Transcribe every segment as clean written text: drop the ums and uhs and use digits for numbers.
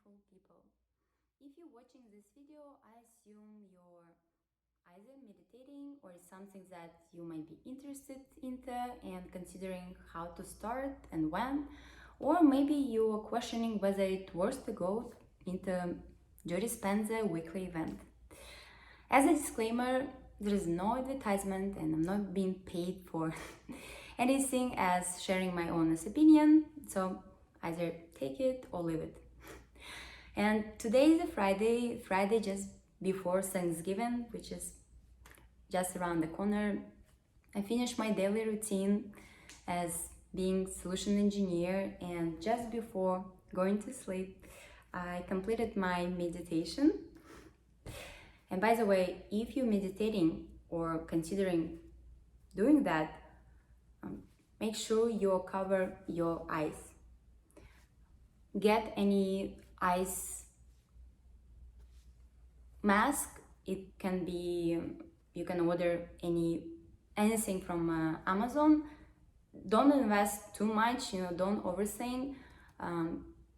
mindful people. If you're watching this video, I assume you're either meditating or something that you might be interested into and considering how to start and when, or maybe you're questioning whether it's worth to go into Joe Dispenza weekly event. As a disclaimer, there is no advertisement and I'm not being paid for anything as sharing my honest opinion, so either take it or leave it. And today is a Friday just before Thanksgiving, which is just around the corner. I finished my daily routine as being solution engineer, and just before going to sleep, I completed my meditation. And by the way, if you're meditating or considering doing that, make sure you cover your eyes. Get any eyes mask. It can be, you can order anything from Amazon. Don't invest too much, don't overthink.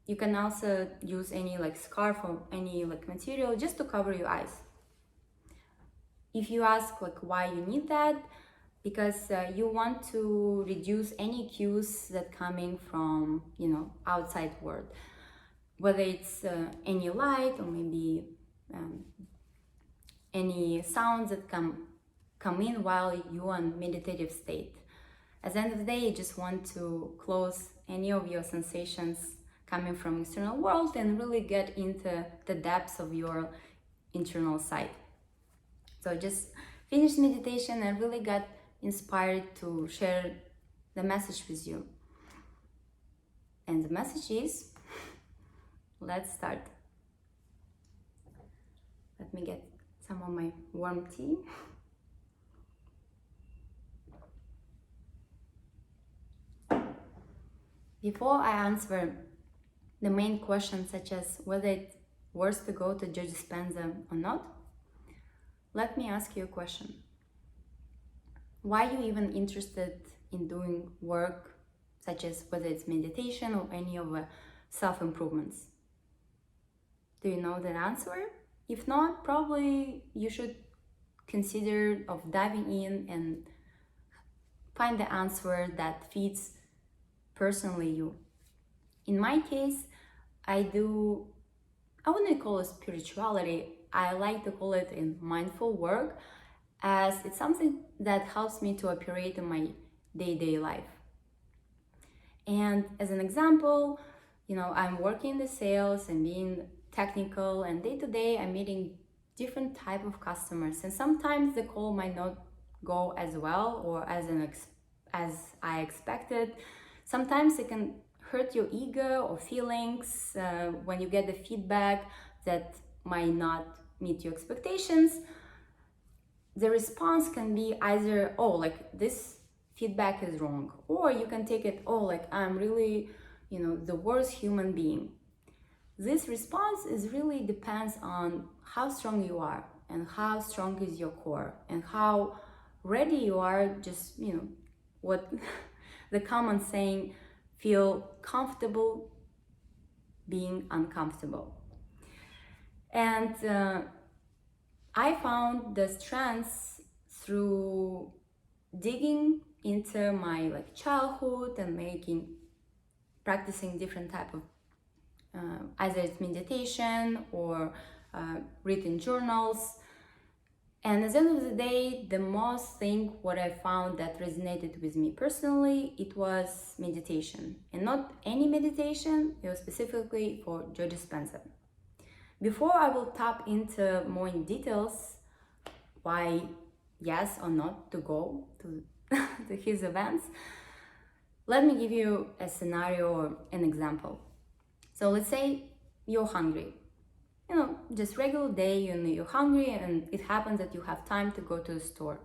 You can also use any scarf or any material just to cover your eyes. If you ask why you need that, because you want to reduce any cues that coming from outside world, whether it's any light or maybe any sounds that come in while you're in meditative state. At the end of the day, you just want to close any of your sensations coming from external world and really get into the depths of your internal side. So just finished meditation and really got inspired to share the message with you. And the message is, let's start. Let me get some of my warm tea. Before I answer the main questions, such as whether it's worth to go to Joe Dispenza or not, let me ask you a question. Why are you even interested in doing work such as whether it's meditation or any of the self-improvements? Do you know the answer? If not, probably you should consider of diving in and find the answer that fits personally you. In my case, I wouldn't call it spirituality, I like to call it in mindful work, as it's something that helps me to operate in my day-to-day life. And as an example, I'm working in the sales and being technical, and day-to-day I'm meeting different type of customers, and sometimes the call might not go as well or as I expected. Sometimes it can hurt your ego or feelings when you get the feedback that might not meet your expectations. The response can be either, this feedback is wrong, or you can take it, I'm really, the worst human being. This response really depends on how strong you are and how strong is your core and how ready you are, just, what the common saying, feel comfortable being uncomfortable. And I found the strengths through digging into my childhood and practicing different type of either it's meditation or written journals. And at the end of the day, the most thing what I found that resonated with me personally, it was meditation, and not any meditation, it was specifically for Joe Dispenza. Before I will tap into more in details why yes or not to go to, to his events, let me give you a scenario or an example. So let's say you're hungry. Just regular day, you're hungry and it happens that you have time to go to the store.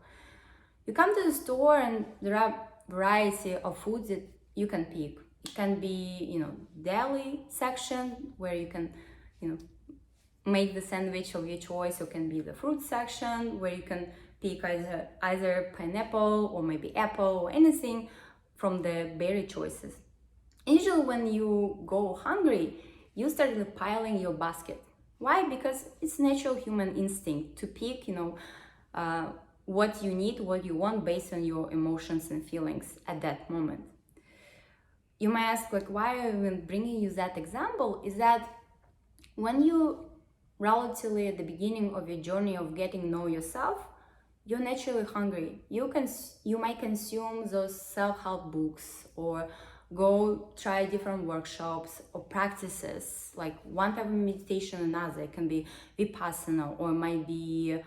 You come to the store and there are variety of foods that you can pick. It can be, deli section where you can, make the sandwich of your choice, or can be the fruit section where you can pick either pineapple or maybe apple or anything from the berry choices. Usually when you go hungry, you started piling your basket. Why? Because it's natural human instinct to pick, what you need, what you want based on your emotions and feelings at that moment. You might ask, like, why I'm even bringing you that example is that when you relatively at the beginning of your journey of getting to know yourself, you're naturally hungry. You might consume those self-help books or go try different workshops or practices, like one type of meditation, another. It can be vipassana, or might be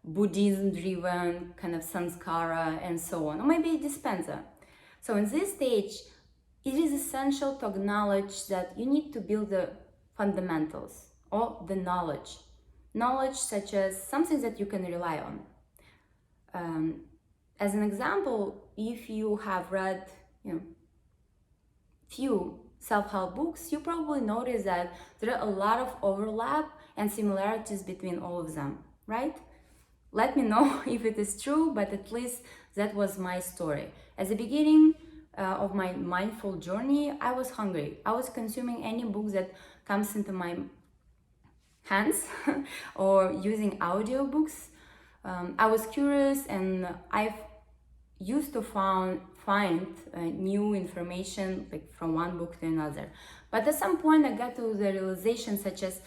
Buddhism driven kind of sanskara and so on, or maybe Dispenza. So in this stage, it is essential to acknowledge that you need to build the fundamentals or the knowledge such as something that you can rely on. As an example, if you have read few self-help books, you probably notice that there are a lot of overlap and similarities between all of them, right? Let me know if it is true, but at least that was my story. At the beginning of my mindful journey, I was hungry. I was consuming any books that comes into my hands or using audiobooks. I was curious, and I've used to find new information like from one book to another. But at some point I got to the realization such as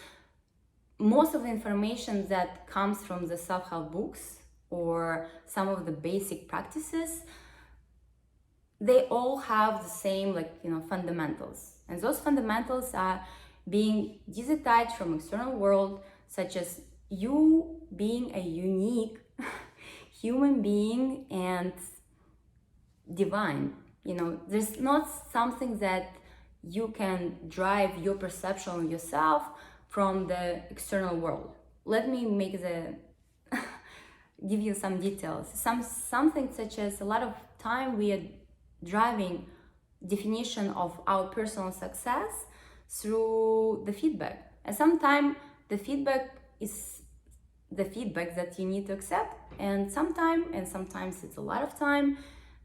most of the information that comes from the self-help books or some of the basic practices, they all have the same fundamentals. And those fundamentals are being detached from external world, such as you being a unique human being and divine. There's not something that you can drive your perception of yourself from the external world. Let me make give you some details. Something such as a lot of time we are driving definition of our personal success through the feedback, and sometimes the feedback is the feedback that you need to accept, and sometimes it's a lot of time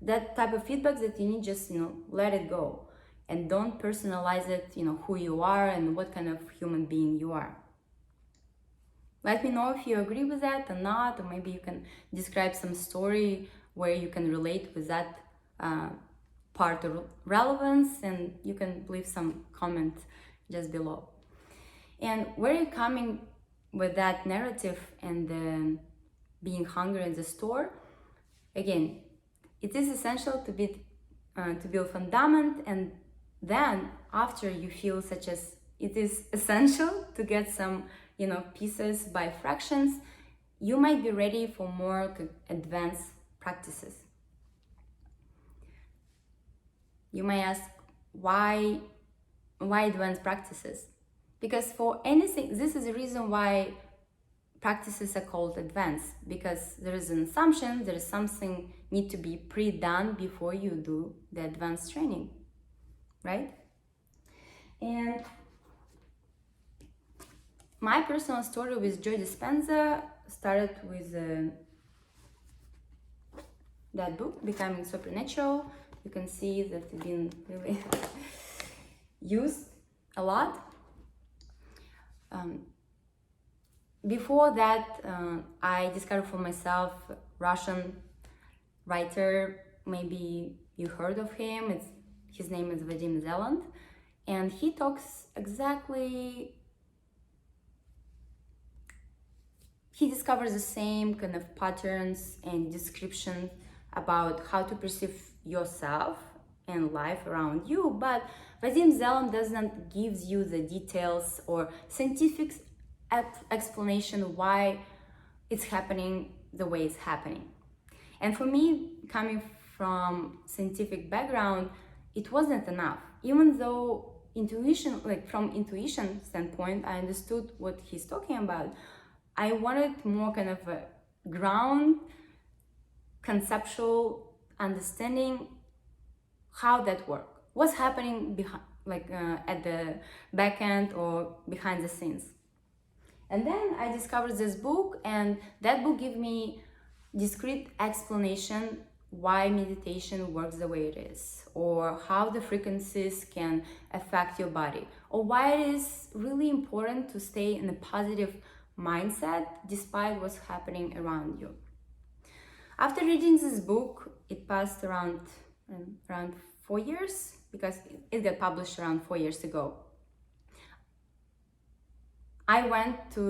that type of feedback that you need just let it go and don't personalize it, who you are and what kind of human being you are. Let me know if you agree with that or not, or maybe you can describe some story where you can relate with that part of relevance, and you can leave some comment just below. And where are you coming with that narrative and being hungry in the store? Again, it is essential to build fundament, and then after you feel such as it is essential to get some pieces by fractions, you might be ready for more advanced practices. You might ask, why advanced practices? Because for anything, this is the reason why practices are called advanced, because there is an assumption there is something need to be pre-done before you do the advanced training, right? And my personal story with Joe Dispenza started with that book, Becoming Supernatural. You can see that it's been really used a lot. Before that, I discovered for myself Russian writer. Maybe you heard of him. His name is Vadim Zeland, and he talks exactly. He discovers the same kind of patterns and description about how to perceive yourself and life around you, but Vadim Zeland doesn't give you the details or scientific explanation why it's happening the way it's happening. And for me, coming from scientific background, it wasn't enough. Even though from intuition standpoint, I understood what he's talking about, I wanted more kind of a ground, conceptual understanding how that works. What's happening behind, at the back end or behind the scenes. And then I discovered this book, and that book gave me discrete explanation why meditation works the way it is, or how the frequencies can affect your body, or why it is really important to stay in a positive mindset despite what's happening around you. After reading this book, it passed around 4 years, because it got published around 4 years ago. I went to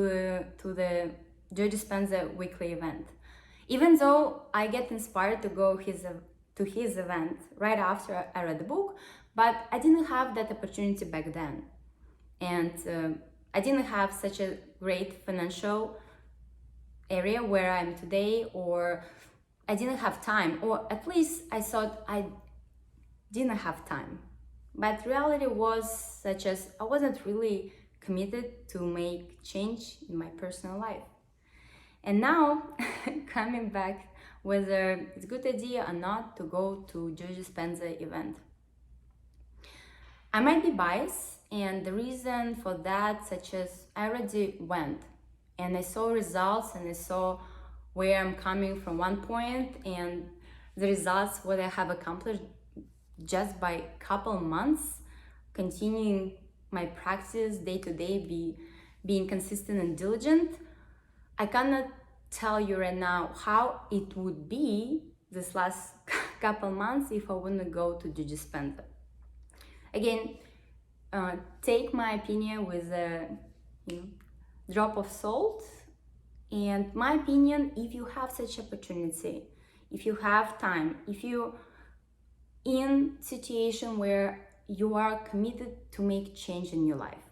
the Joe Dispenza weekly event. Even though I get inspired to go to his event right after I read the book, but I didn't have that opportunity back then. And I didn't have such a great financial area where I'm today, or I didn't have time, or at least I thought I didn't have time. But reality was such as I wasn't really committed to make change in my personal life. And now, coming back, whether it's a good idea or not to go to Joe Dispenza event. I might be biased, and the reason for that, such as I already went, and I saw results, and I saw where I'm coming from one point, and the results, what I have accomplished just by a couple months, continuing my practice day to day, being consistent and diligent. I cannot tell you right now how it would be this last couple months if I wouldn't go to Joe Dispenza. Again, take my opinion with a drop of salt. And my opinion, if you have such opportunity, if you have time, if you in situation where you are committed to make change in your life.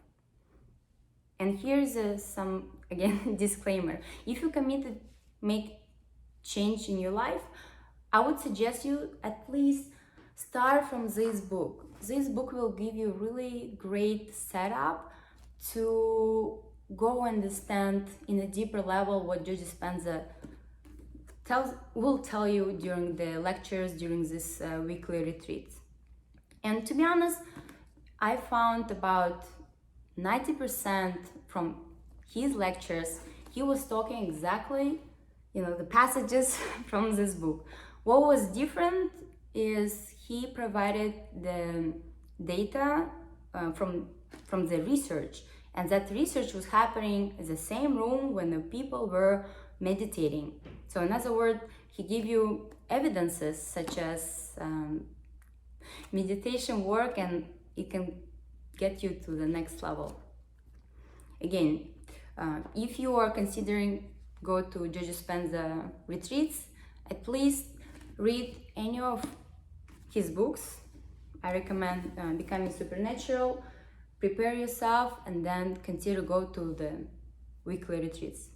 And here's some, again, disclaimer. If you're committed make change in your life, I would suggest you at least start from this book. This book will give you really great setup to go understand in a deeper level what Joe Dispenza will tell you during the lectures, during this weekly retreats. And to be honest, I found about 90% from his lectures, he was talking exactly, the passages from this book. What was different is he provided the data from the research, and that research was happening in the same room when the people were meditating. So in other words, he gave you evidences such as meditation work, and it can get you to the next level. Again, if you are considering go to Joe Dispenza retreats, at least read any of his books. I recommend Becoming Supernatural, prepare yourself, and then consider go to the weekly retreats.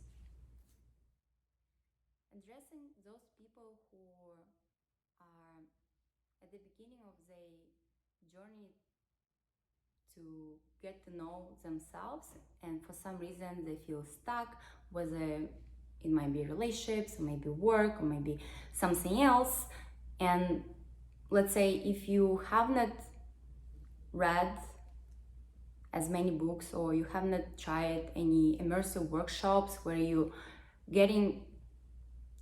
Addressing those people who are at the beginning of their journey to get to know themselves, and for some reason they feel stuck, whether it might be relationships, or maybe work, or maybe something else. And let's say if you have not read as many books, or you have not tried any immersive workshops where you getting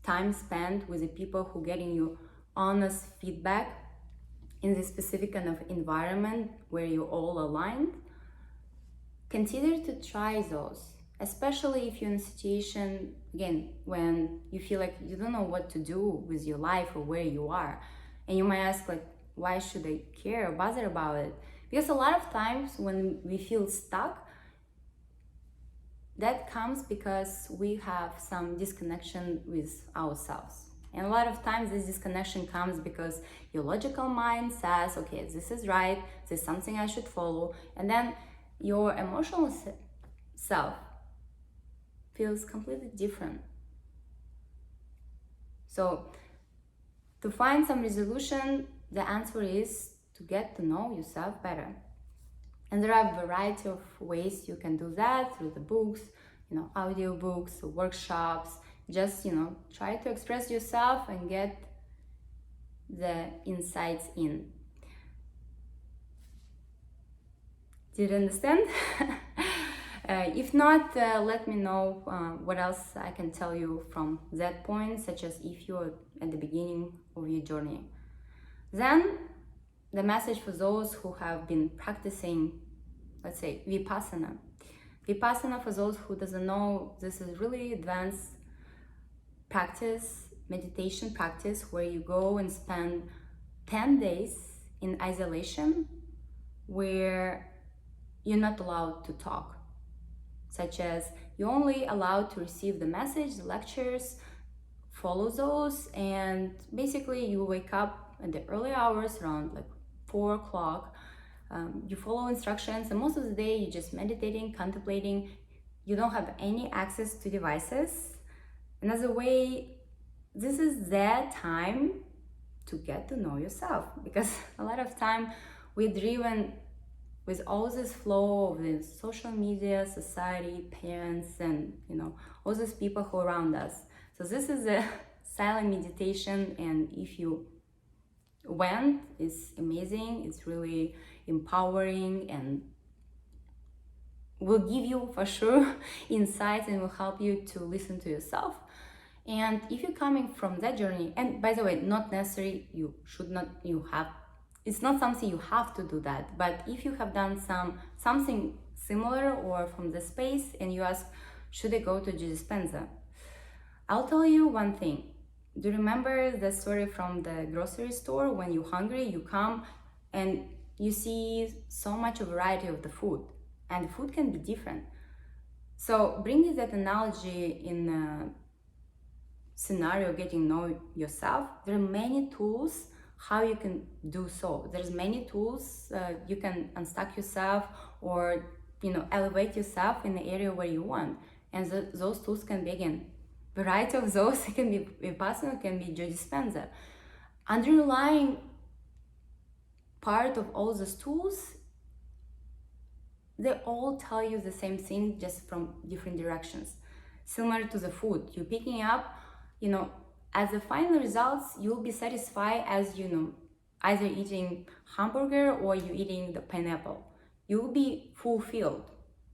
time spent with the people who getting you honest feedback in this specific kind of environment where you're all aligned, consider to try those, especially if you're in a situation, again, when you feel like you don't know what to do with your life or where you are. And you might ask, like, why should I care or bother about it? Because a lot of times when we feel stuck, that comes because we have some disconnection with ourselves. And a lot of times this disconnection comes because your logical mind says, okay, this is right, this is something I should follow. And then your emotional self feels completely different. So to find some resolution, the answer is to get to know yourself better. And there are a variety of ways you can do that through the books, audio books, workshops. Just, try to express yourself and get the insights in. Did you understand? If not, let me know what else I can tell you from that point, such as if you're at the beginning of your journey. Then the message for those who have been practicing, let's say, Vipassana. Vipassana, for those who doesn't know, this is really advanced practice, meditation practice, where you go and spend 10 days in isolation, where you're not allowed to talk, such as you're only allowed to receive the message, the lectures, follow those, and basically you wake up in the early hours around like 4 o'clock. You follow instructions, and most of the day you're just meditating, contemplating. You don't have any access to devices. Another way, this is that time to get to know yourself, because a lot of time we're driven with all this flow of the social media, society, parents, and all these people who are around us. So this is a silent meditation, and if you went, it's amazing. It's really empowering and will give you for sure insights and will help you to listen to yourself. And if you're coming from that journey, and by the way, not necessarily it's not something you have to do that, but if you have done something similar or from the space and you ask, should I go to Dispenza? I'll tell you one thing. Do you remember the story from the grocery store? When you're hungry, you come and you see so much variety of the food, and the food can be different. So bringing that analogy in a scenario, getting to know yourself, there are many tools how you can do so. There's many tools you can unstuck yourself or elevate yourself in the area where you want, and those tools can be, again, variety of those. It can be Vipassana, it can be Dispenza. Underlying part of all those tools, they all tell you the same thing, just from different directions. Similar to the food you're picking up, as the final results, you'll be satisfied as either eating hamburger or you eating the pineapple. You'll be fulfilled.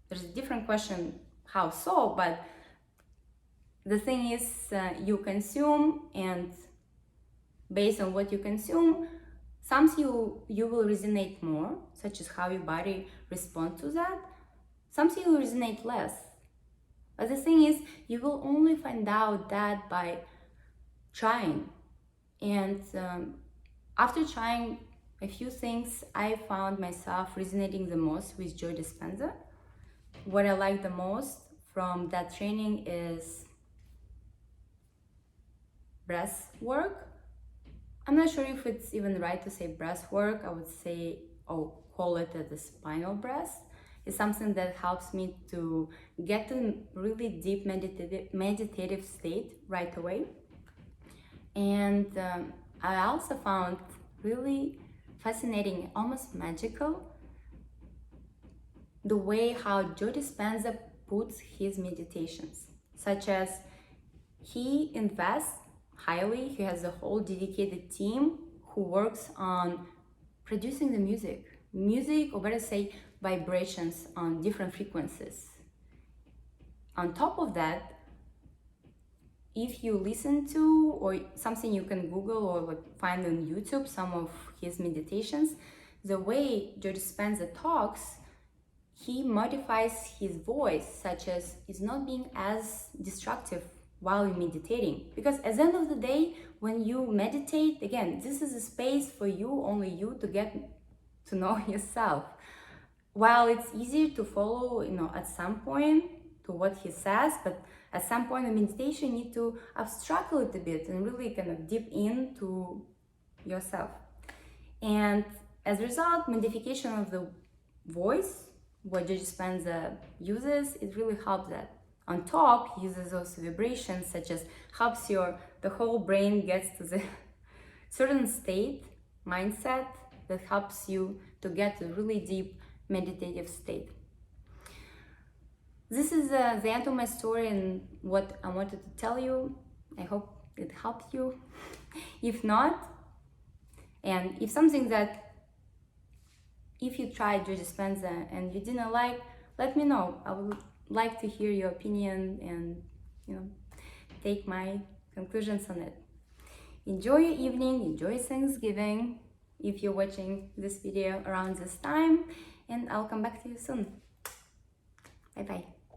There's a different question how so, but the thing is, you consume, and based on what you consume, something you will resonate more, such as how your body responds to that. Something will resonate less. But the thing is, you will only find out that by trying. And after trying a few things, I found myself resonating the most with Joe Dispenza. What I like the most from that training is breath work. I'm not sure if it's even right to say breath work. I would say, call it the spinal breath. It's something that helps me to get to really deep meditative state right away. And I also found really fascinating, almost magical, the way how Joe Dispenza puts his meditations, such as he invests highly. He has a whole dedicated team who works on producing the music, or better say, vibrations on different frequencies. On top of that, if you listen to, or something you can Google or find on YouTube, some of his meditations, the way Joe Dispenza talks, he modifies his voice, such as it's not being as destructive while you're meditating. Because at the end of the day, when you meditate, again, this is a space for you, only you, to get to know yourself. While it's easier to follow, at some point to what he says, but at some point in meditation, you need to abstract a little bit and really kind of deep into yourself. And as a result, modification of the voice, what Joe Dispenza uses, it really helps that. On top, he uses those vibrations, such as helps the whole brain gets to the certain state, mindset, that helps you to get to really deep meditative state. This is the end of my story and what I wanted to tell you. I hope it helped you. If not, and if something that, if you tried Joe Dispenza and you didn't like, let me know. I would like to hear your opinion and, you know, take my conclusions on it. Enjoy your evening, enjoy Thanksgiving if you're watching this video around this time, and I'll come back to you soon. Bye bye.